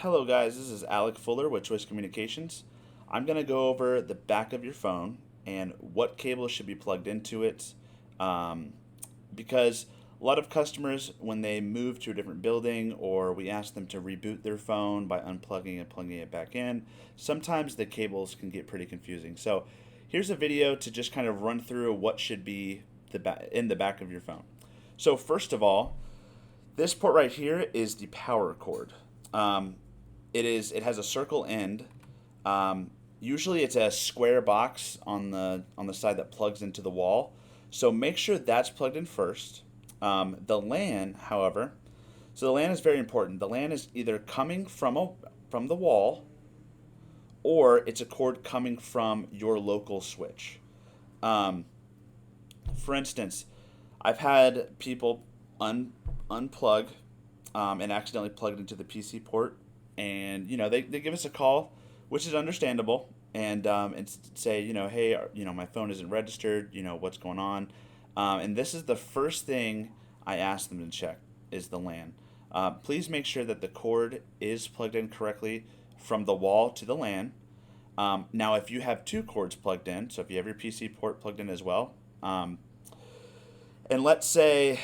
Hello guys, this is Alec Fuller with Choice Communications. I'm going to go over the back of your phone and what cables should be plugged into it, um, because a lot of customers, when they move to a different building or we ask them to reboot their phone by unplugging and plugging it back in, sometimes the cables can get pretty confusing. So here's a video to just kind of run through what should be in the back of your phone. So first of all, this port right here is the power cord. Um, it has a circle end. Usually it's a square box on the side that plugs into the wall. So make sure that's plugged in first. The LAN, however, so the LAN is very important. The LAN is either coming from the wall, or it's a cord coming from your local switch. Um, for instance, I've had people unplug and accidentally plug it into the PC port, and they give us a call, which is understandable, and say, hey, my phone isn't registered, what's going on. And this is the first thing I ask them to check is the LAN. Please make sure that the cord is plugged in correctly from the wall to the LAN. Now, if you have two cords plugged in, so if you have your PC port plugged in as well, and let's say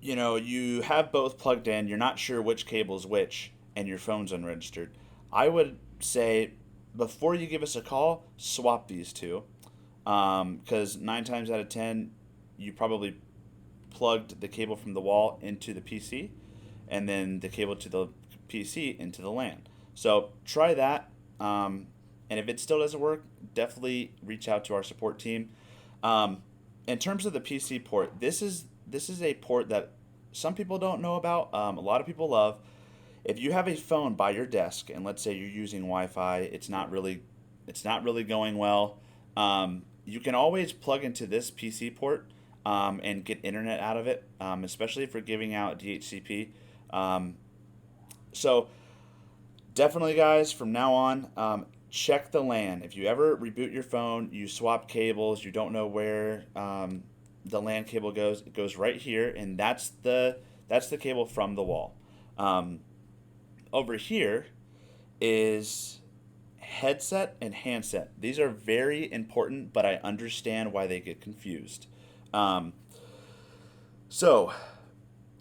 you have both plugged in, you're not sure which cable is which, and your phone's unregistered, I would say before you give us a call, swap these two, because 9 times out of 10, you probably plugged the cable from the wall into the PC, and then the cable to the PC into the LAN. So try that, and if it still doesn't work, definitely reach out to our support team. In terms of the PC port, this is a port that some people don't know about. A lot of people love. If you have a phone by your desk, and let's say you're using Wi-Fi, it's not really going well. You can always plug into this PC port and get internet out of it, especially if we're giving out DHCP. So definitely, guys, from now on, check the LAN. If you ever reboot your phone, you swap cables, you don't know where the LAN cable goes, it goes right here, and that's the cable from the wall. Over here is headset and handset. These are very important, but I understand why they get confused. Um, so,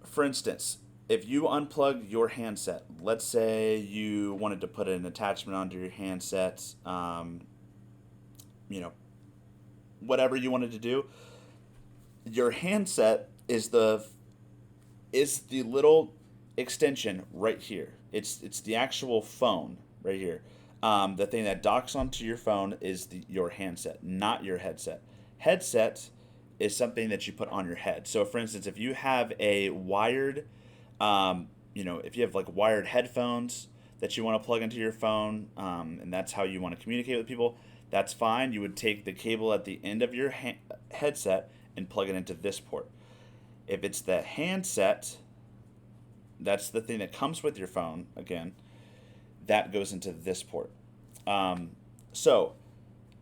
for instance, if you unplug your handset, let's say you wanted to put an attachment onto your handset, you know, whatever you wanted to do, your handset is the little extension right here. It's the actual phone right here. The thing that docks onto your phone is your handset, not your headset. Headset is something that you put on your head. So, for instance, if you have a wired, if you have like wired headphones that you want to plug into your phone, and that's how you want to communicate with people, that's fine. You would take the cable at the end of your headset and plug it into this port. If it's the handset, that's the thing that comes with your phone, again, that goes into this port. So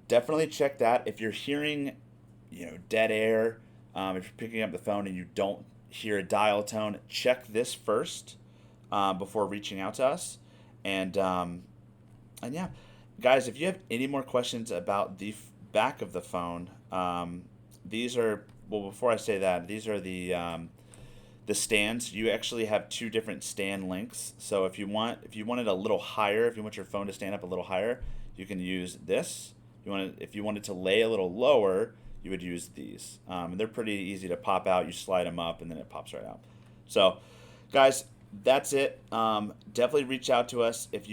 definitely check that. If you're hearing, dead air, if you're picking up the phone and you don't hear a dial tone, check this first before reaching out to us. And yeah, guys, if you have any more questions about the back of the phone, these are, well, before I say that, these are the stands. You actually have two different stand lengths. So if you want it a little higher, if you want your phone to stand up a little higher, you can use this. If you wanted to lay a little lower, you would use these. And they're pretty easy to pop out. You slide them up, and then it pops right out. So, guys, that's it. Definitely reach out to us if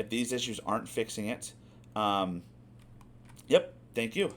these issues aren't fixing it. Yep. Thank you.